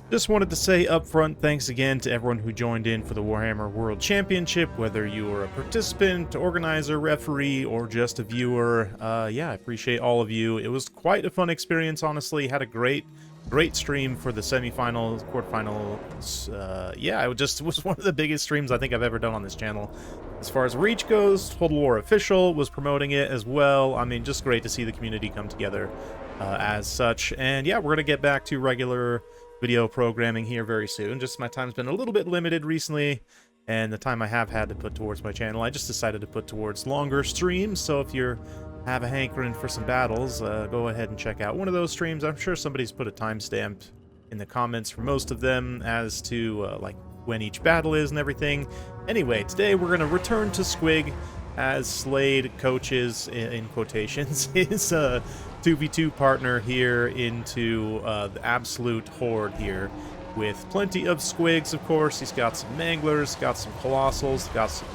Just wanted to say up front, thanks again to everyone who joined in for the Warhammer World Championship, whether you were a participant, organizer, referee, or just a viewer. Yeah, I appreciate all of you. It was quite a fun experience, honestly. Had a great stream for the semifinals, quarterfinals. Yeah, it just was one of the biggest streams I think I've ever done on this channel. As far as reach goes, Total War Official was promoting it as well. I mean, just great to see the community come together as such. And yeah, we're going to get back to regular video programming here very soon. Just my time's been a little bit limited recently, and the time I have had to put towards my channel, I just decided to put towards longer streams. So if you have a hankering for some battles, go ahead and check out one of those streams. I'm sure somebody's put a timestamp in the comments for most of them as to like when each battle is and everything. Anyway, today we're going to return to Squig as Slade coaches, in quotations, his 2v2 partner here into the absolute horde here, with plenty of squigs, of course. He's got some manglers, got some colossals, got some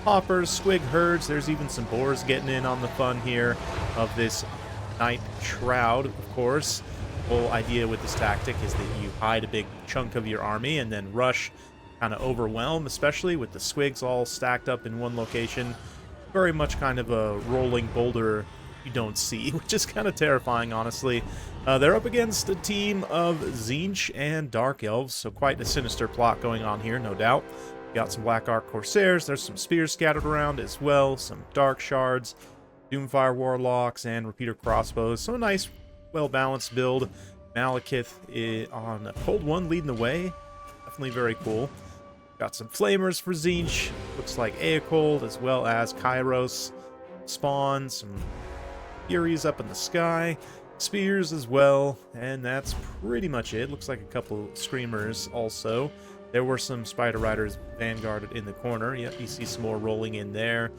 hoppers, squig herds. There's even some boars getting in on the fun here of this Night Shroud, of course. The whole idea with this tactic is that you hide a big chunk of your army and then rush, kind of overwhelm, especially with the squigs all stacked up in one location. Very much kind of a rolling boulder you don't see, which is kind of terrifying, honestly. They're up against a team of Tzeentch and Dark Elves, so quite a sinister plot going on here, no doubt. Got some Black Ark Corsairs, there's some spears scattered around as well, some Dark Shards, Doomfire Warlocks, and Repeater Crossbows, so a nice, well-balanced build. Malekith on a Cold One leading the way, definitely very cool. Got some Flamers for Tzeentch, looks like Aecold, as well as Kairos, Spawn, some Furies up in the sky, Spears as well, and that's pretty much it. Looks like a couple Screamers also. There were some Spider Riders vanguarded in the corner. Yep, you see some more rolling in there.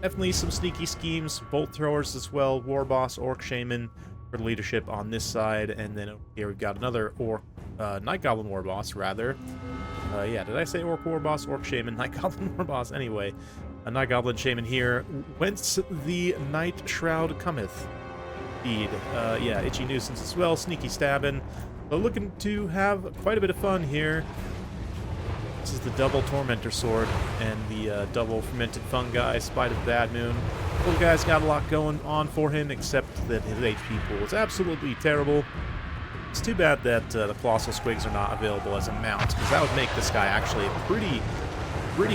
Definitely some sneaky schemes, Bolt Throwers as well, War Boss, Orc Shaman for leadership on this side, and then over here we've got another Night Goblin War Boss, rather. Yeah, did I say Orc War Boss, Orc Shaman, Night Goblin War Boss? Anyway, a Night Goblin Shaman here. Whence the Night Shroud cometh. Indeed. Yeah, Itchy Nuisance as well, Sneaky Stabbing. So looking to have quite a bit of fun here. This is the double Tormentor Sword and the double Fermented Fungi, Spite of Bad Moon. Little guy's got a lot going on for him, except that his HP pool is absolutely terrible. It's too bad that the Colossal Squigs are not available as a mount, because that would make this guy actually a pretty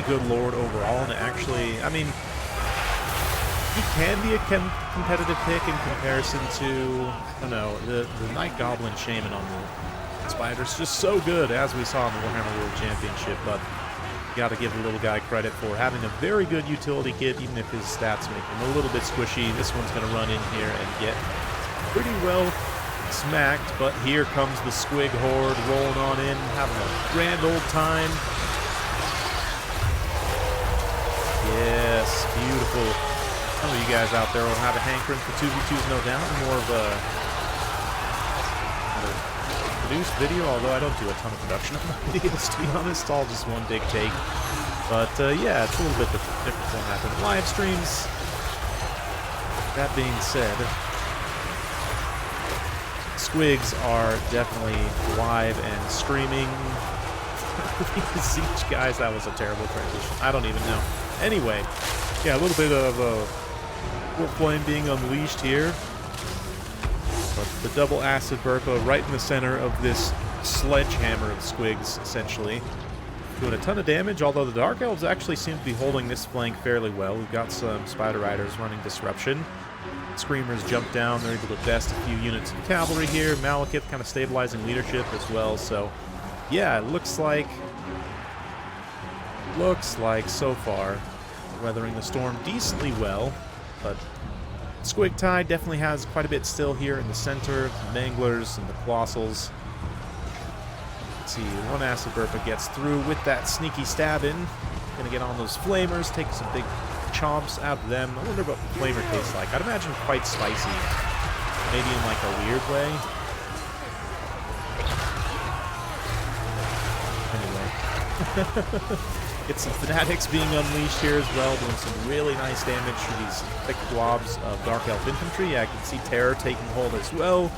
good lord overall. And actually, I mean, he can be a competitive pick in comparison to, I don't know, the Night Goblin Shaman on the Spider's just so good, as we saw in the Warhammer World Championship. But you got to give the little guy credit for having a very good utility kit, even if his stats make him a little bit squishy. This one's going to run in here and get pretty well smacked, but here comes the Squig horde rolling on in, having a grand old time. Yes, beautiful. Some of you guys out there will have a hankering for 2v2s, no doubt. More of a produced video, although I don't do a ton of production of my videos, to be honest. It's all just one big take. But yeah, it's a little bit different format than live streams. That being said, Squigs are definitely live and streaming. These Tzeentch guys, that was a terrible transition. I don't even know. Anyway, yeah, a little bit of Warp Flame being unleashed here. But the double Acid Burpa right in the center of this sledgehammer of Squigs, essentially. Doing a ton of damage, although the Dark Elves actually seem to be holding this flank fairly well. We've got some Spider Riders running Disruption. Screamers jump down, they're able to best a few units of cavalry here. Malekith kind of stabilizing leadership as well, so yeah, it looks like so far weathering the storm decently well, but Squig Tide definitely has quite a bit still here in the center, the Manglers and the Colossals. Let's see, one Acid Burpa gets through with that sneaky stab in. Gonna get on those Flamers, take some big chomps out of them. I wonder what the flavor tastes like. I'd imagine quite spicy. Maybe in like a weird way. Anyway. Get some Fanatics being unleashed here as well, doing some really nice damage to these thick blobs of Dark Elf infantry. Yeah, I can see Terror taking hold as well.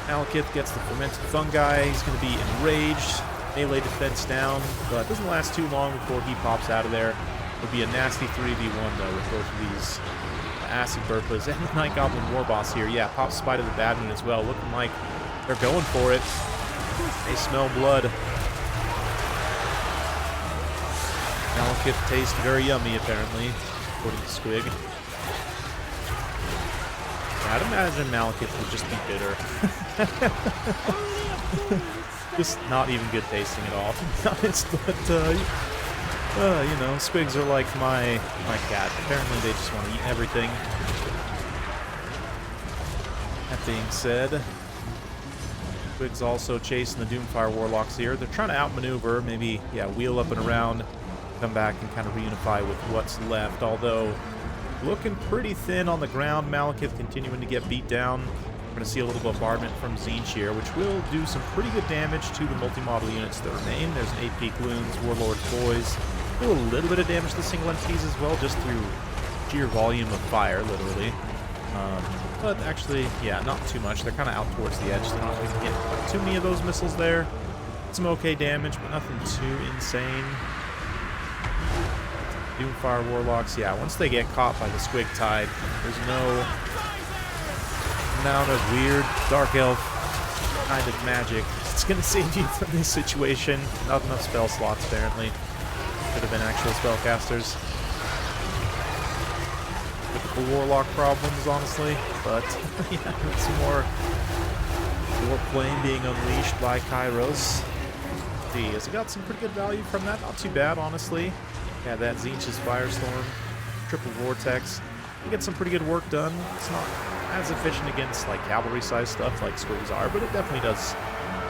Malekith gets the fermented fungi. He's going to be enraged. Melee defense down, but it doesn't last too long before he pops out of there. It'll be a nasty 3v1 though with both of these acid burpas and the Night Goblin Warboss here. Yeah, pops Spite of the Bad One as well, looking like they're going for it. They smell blood. Malekith tastes very yummy, apparently, according to Squig. Yeah, I'd imagine Malekith would just be bitter. Just not even good tasting at all, to be honest. But, you know, Squigs are like my cat. Apparently they just want to eat everything. That being said, Squigs also chasing the Doomfire Warlocks here. They're trying to outmaneuver, maybe, yeah, wheel up and around, come back and kind of reunify with what's left. Although, looking pretty thin on the ground. Malekith continuing to get beat down. We're going to see a little bombardment from Tzeentch here, which will do some pretty good damage to the multi-model units that remain. There's an 8 Peak Loons, Warlord's Boys. Do a little bit of damage to the single entities as well, just through sheer volume of fire, literally. But actually, yeah, not too much. They're kind of out towards the edge. They're not going to get too many of those missiles there. Some okay damage, but nothing too insane. Doomfire Warlocks, yeah, once they get caught by the Squig Tide, there's no amount of weird Dark Elf kind of magic it's going to save you from this situation. Not enough spell slots, apparently. Could have been actual spellcasters. Typical Warlock problems, honestly, but yeah, some more Warp Plane being unleashed by Kairos. Let's see, has it got some pretty good value from that? Not too bad, honestly. Yeah, that Tzeentch's Firestorm, Triple Vortex. You get some pretty good work done. It's not as efficient against like cavalry-sized stuff like Squigs are, but it definitely does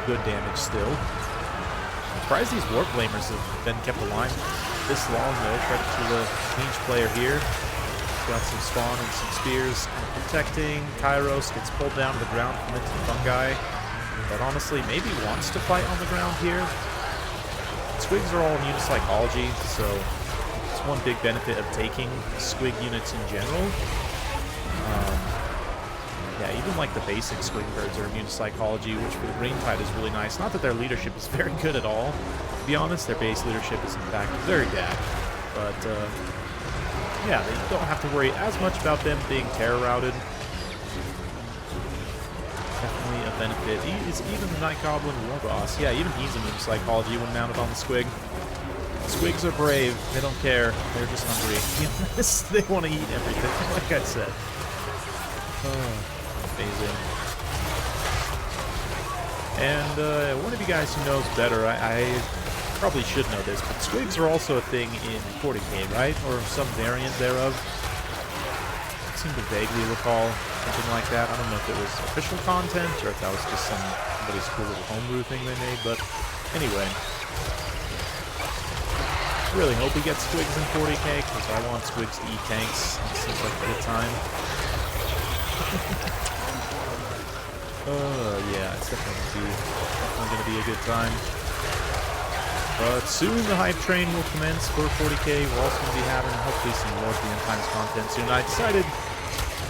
good damage still. I'm surprised these Warp Flamers have been kept alive this long, though. Credit to the Tzeentch player here. Got some spawn and some spears protecting. Kairos gets pulled down to the ground from into the fungi, but honestly maybe wants to fight on the ground here. Squigs are all immune to psychology, so it's one big benefit of taking Squig units in general. Yeah, even like the basic Squig birds are immune to psychology, which for the Green Tide is really nice. Not that their leadership is very good at all. To be honest, their base leadership is in fact very bad. But yeah, they don't have to worry as much about them being terror routed. Definitely a benefit. Even the Night Goblin Warboss, yeah, even he's immune to psychology when mounted on the Squig. Squigs are brave. They don't care. They're just hungry. They want to eat everything, like I said. Amazing. 'Kay. And one of you guys who knows better, I probably should know this, but Squigs are also a thing in 40k, right? Or some variant thereof. I seem to vaguely recall something like that. I don't know if it was official content or if that was just somebody's cool little homebrew thing they made, but anyway. I really hope we get Squigs in 40k, because I want Squigs to eat tanks. It seems like a good time. Yeah, it's definitely gonna be a good time. But soon the hype train will commence for 40k. We're also going to be having hopefully some more of the End Times content soon. I decided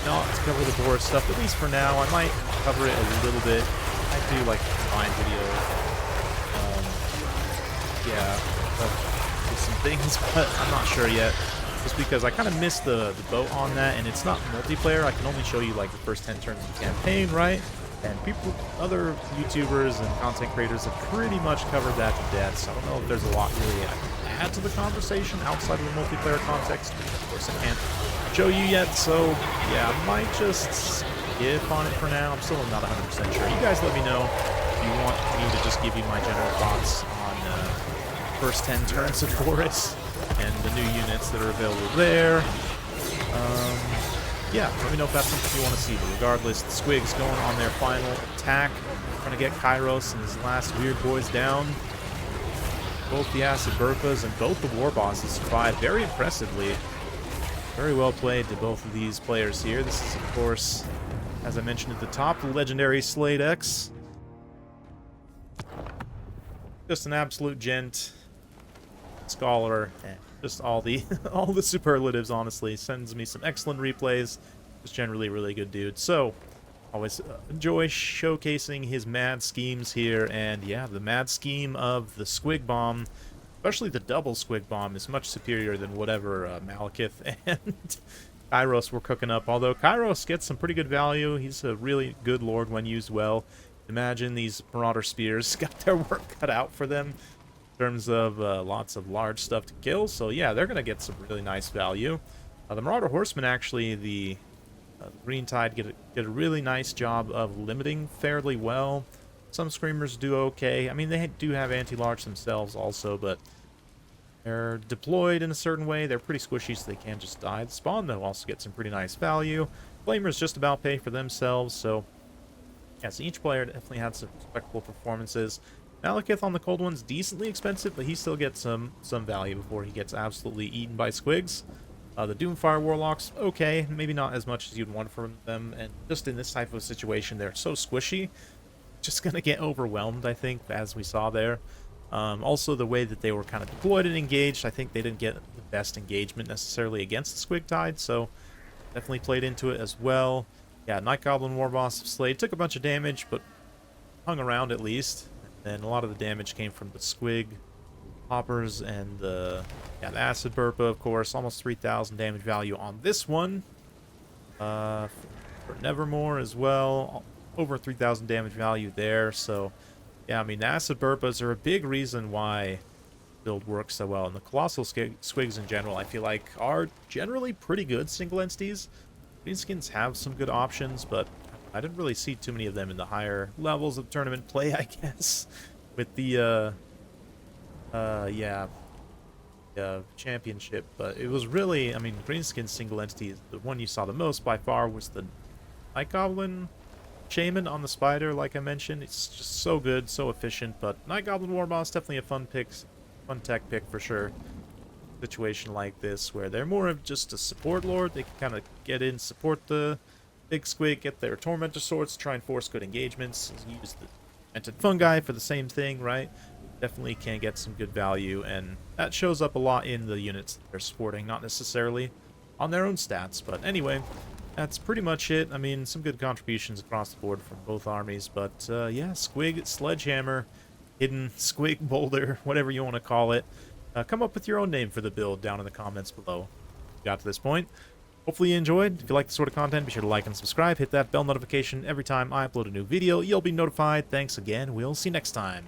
not to cover the Boris stuff, at least for now. I might cover it a little bit. I do like a combined video. Yeah, with some things, but I'm not sure yet. Just because I kind of missed the boat on that, and it's not multiplayer. I can only show you like the first 10 turns of the campaign, right? And other YouTubers and content creators have pretty much covered that to death, so I don't know if there's a lot really I can add to the conversation outside of the multiplayer context. Of course, I can't show you yet, so yeah, I might just skip on it for now. I'm still not 100% sure. You guys let me know if you want me to just give you my general thoughts on first 10 turns of Boris and the new units that are available there. Yeah, let me know if that's something you want to see. But regardless, the Squigs going on their final attack, trying to get Kairos and his last weird boys down. Both the Acid Burpas and both the War Bosses survived very impressively. Very well played to both of these players here. This is, of course, as I mentioned at the top, the legendary Slade X. Just an absolute gent, scholar, just all the all the superlatives, honestly. Sends me some excellent replays. Just generally really good dude. So Always enjoy showcasing his mad schemes here, and yeah, the mad scheme of the Squig Bomb, especially the double Squig Bomb, is much superior than whatever Malekith and Kairos were cooking up. Although Kairos gets some pretty good value, he's a really good lord when used well. Imagine these Marauder Spears got their work cut out for them in terms of lots of large stuff to kill, so yeah, they're going to get some really nice value. The Marauder Horsemen, actually, the Green Tide get a really nice job of limiting fairly well. Some Screamers do okay. I mean, they do have anti-large themselves also, but they're deployed in a certain way. They're pretty squishy, so they can just die. The Spawn, though, also get some pretty nice value. Flamers just about pay for themselves, so yeah, so each player definitely had some respectable performances. Malekith on the cold one's decently expensive, but he still gets some value before he gets absolutely eaten by Squigs. The Doomfire Warlocks, okay, maybe not as much as you'd want from them, and just in this type of situation, they're so squishy, just gonna get overwhelmed, I think, as we saw there. Also, the way that they were kind of deployed and engaged, I think they didn't get the best engagement necessarily against the Squig Tide, so definitely played into it as well. Yeah, Night Goblin Warboss of Slade took a bunch of damage, but hung around at least, and then a lot of the damage came from the Squig Hoppers and the Acid Burpa, of course. Almost 3,000 damage value on this one. For Nevermore as well. Over 3,000 damage value there. So, yeah, I mean, the Acid Burpas are a big reason why build works so well. And the Colossal Squigs in general, I feel like, are generally pretty good single entities. Greenskins have some good options, but I didn't really see too many of them in the higher levels of tournament play, I guess. With the, championship, but it was really, I mean, Greenskin single entity, the one you saw the most by far was the Night Goblin Shaman on the Spider, like I mentioned. It's just so good, so efficient, but Night Goblin Warboss, definitely a fun tech pick for sure. Situation like this, where they're more of just a support lord, they can kind of get in, support the big Squig, get their Tormentor Swords, try and force good engagements, use the Tormented Fungi for the same thing, right? Definitely can get some good value, and that shows up a lot in the units that they're supporting, not necessarily on their own stats. But anyway, that's pretty much it. I mean, some good contributions across the board from both armies, but yeah, Squig, Sledgehammer, Hidden, Squig, Boulder, whatever you want to call it. Come up with your own name for the build down in the comments below. If you got to this point. Hopefully you enjoyed. If you like this sort of content, be sure to like and subscribe. Hit that bell notification every time I upload a new video. You'll be notified. Thanks again. We'll see you next time.